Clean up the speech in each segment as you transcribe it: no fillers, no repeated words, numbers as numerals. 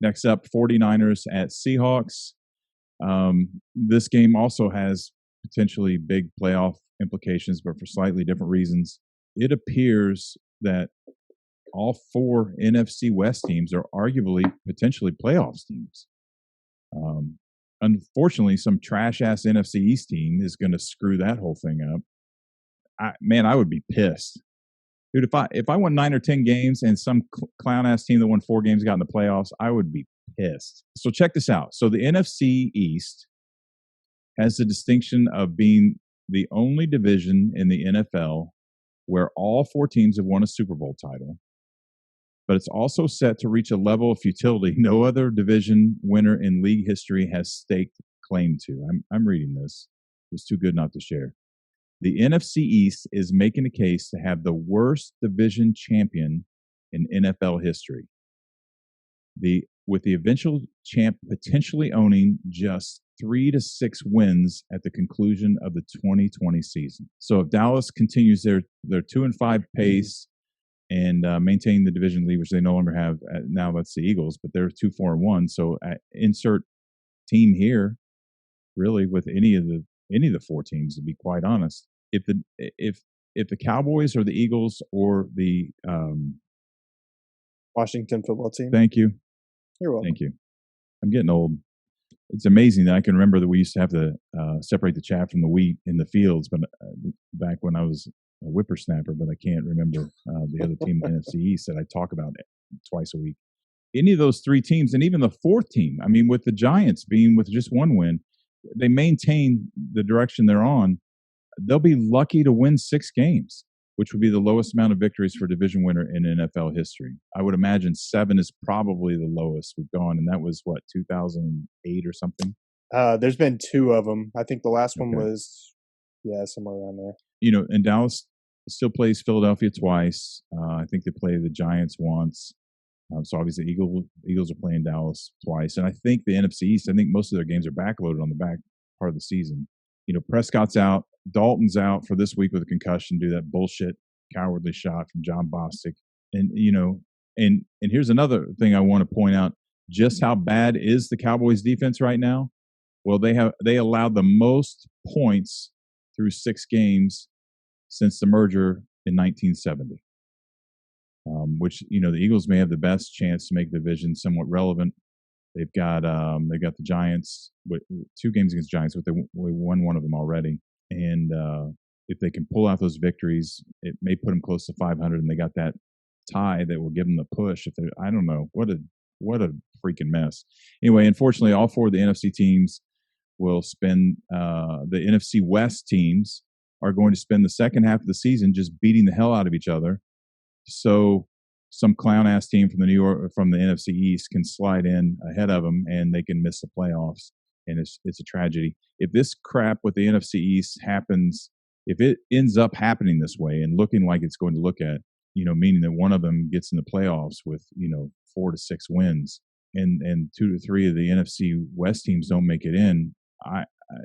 Next up, 49ers at Seahawks. This game also has potentially big playoff implications, but for slightly different reasons. It appears that all four NFC West teams are arguably potentially playoffs teams. Unfortunately, some trash ass NFC East team is going to screw that whole thing up. I would be pissed, dude. If I won 9 or 10 games and some clown ass team that won 4 games got in the playoffs, I would be pissed. So check this out. So the NFC East has the distinction of being the only division in the NFL where all 4 teams have won a Super Bowl title. But it's also set to reach a level of futility no other division winner in league history has staked claim to. I'm reading this. It's too good not to share. The NFC East is making a case to have the worst division champion in NFL history. With the eventual champ potentially owning just 3 to 6 wins at the conclusion of the 2020 season. So if Dallas continues their 2-5 pace and maintain the division lead, which they no longer have now, that's the Eagles, but they're 2-4-1. So insert team here, really, with any of the 4 teams, to be quite honest. If the Cowboys or the Eagles or the Washington football team. Thank you. You're welcome. Thank you. I'm getting old. It's amazing that I can remember that we used to have to separate the chaff from the wheat in the fields, but back when I was a whippersnapper, but I can't remember the other team in the NFC East that I talk about twice a week. Any of those 3 teams, and even the 4th team, I mean, with the Giants being with just 1 win, they maintain the direction they're on. They'll be lucky to win 6 games, which would be the lowest amount of victories for a division winner in NFL history. I would imagine 7 is probably the lowest we've gone, and that was, 2008 or something? There's been 2 of them. I think the last one was, somewhere around there. You know, and Dallas still plays Philadelphia twice. I think they play the Giants once. So obviously Eagles are playing Dallas twice. And I think the NFC East, I think most of their games are backloaded on the back part of the season. You know, Prescott's out. Dalton's out for this week with a concussion due to that bullshit cowardly shot from John Bostic. And, you know, and here's another thing I want to point out. Just how bad is the Cowboys defense right now? Well, they allowed the most points through 6 games since the merger in 1970. Which, you know, the Eagles may have the best chance to make the division somewhat relevant. They've got the Giants with 2 games against the Giants, but they won 1 of them already. And if they can pull out those victories, it may put them close to 500. And they got that tie that will give them the push. I don't know, what a freaking mess. Anyway, unfortunately, all 4 of the NFC teams will spend. The NFC West teams are going to spend the second half of the season just beating the hell out of each other. So some clown ass team from the NFC East can slide in ahead of them, and they can miss the playoffs, and it's a tragedy. If this crap with the NFC East happens, if it ends up happening this way and looking like it's going to look at, you know, meaning that one of them gets in the playoffs with, you know, 4 to 6 wins, and 2 to 3 of the NFC West teams don't make it in,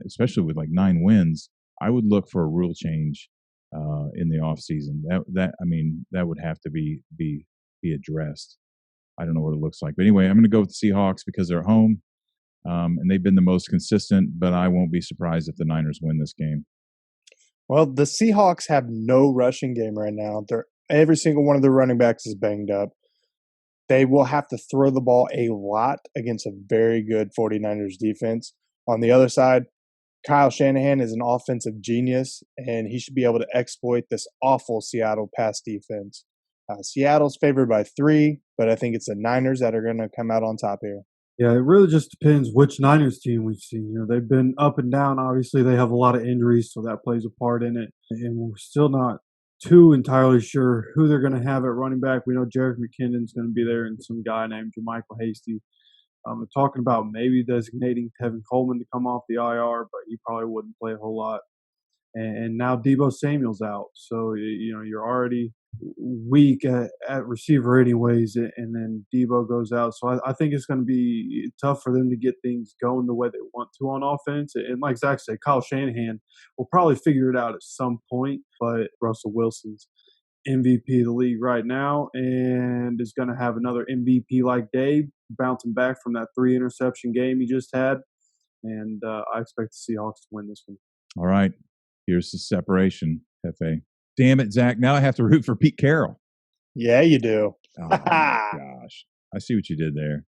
especially with like 9 wins, I would look for a rule change in the off season. That would have to be addressed. I don't know what it looks like, but anyway, I'm going to go with the Seahawks because they're home, and they've been the most consistent. But I won't be surprised if the Niners win this game. Well, the Seahawks have no rushing game right now. Every single one of their running backs is banged up. They will have to throw the ball a lot against a very good 49ers defense. On the other side, Kyle Shanahan is an offensive genius, and he should be able to exploit this awful Seattle pass defense. Seattle's favored by 3, but I think it's the Niners that are going to come out on top here. Yeah, it really just depends which Niners team we've seen. You know, they've been up and down. Obviously, they have a lot of injuries, so that plays a part in it. And we're still not too entirely sure who they're going to have at running back. We know Jerick McKinnon's going to be there and some guy named JaMycal Hasty. We're talking about maybe designating Tevin Coleman to come off the IR, but he probably wouldn't play a whole lot. And now Deebo Samuel's out. So, you know, you're already weak at receiver anyways, and then Deebo goes out. So I think it's going to be tough for them to get things going the way they want to on offense. And like Zach said, Kyle Shanahan will probably figure it out at some point, but Russell Wilson's MVP of the league right now and is going to have another MVP like day, bouncing back from that 3-interception game he just had. And I expect the Seahawks to win this one. All right. Here's the separation, Hefe. Damn it, Zach. Now I have to root for Pete Carroll. Yeah, you do. Oh, my gosh. I see what you did there.